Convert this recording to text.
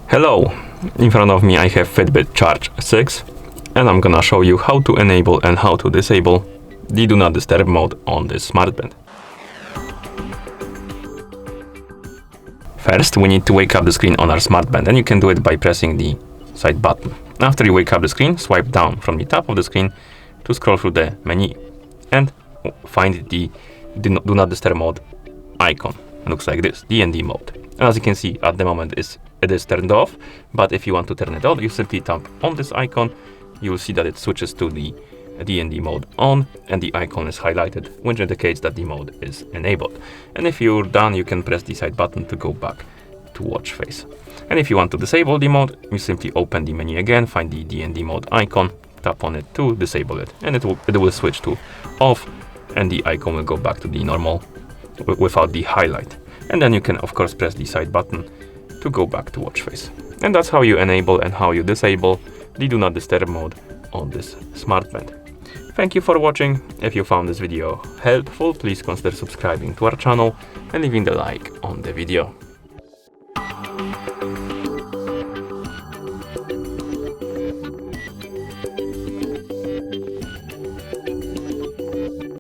Hello, in front of me I have FITBIT Charge 6 and I'm gonna show you how to enable and how to disable the Do Not Disturb mode on this smartband. First, we need to wake up the screen on our smartband, and you can do it by pressing the side button. After you wake up the screen, swipe down from the top of the screen to scroll through the menu and find the Do Not Disturb mode icon. It looks like this, D&D mode. And as you can see, at the moment it is turned off, but if you want to turn it on, you simply tap on this icon. You will see that it switches to the D&D mode on, and the icon is highlighted, which indicates that the mode is enabled. And if you're done, you can press the side button to go back to watch face. And if you want to disable the mode, you simply open the menu again, find the D&D mode icon, tap on it to disable it, and it will switch to off, and the icon will go back to the normal without the highlight. And then you can of course press the side button to go back to watch face. And that's how you enable and how you disable the Do Not Disturb mode on this smartband. Thank you for watching. If you found this video helpful, please consider subscribing to our channel and leaving the like on the video.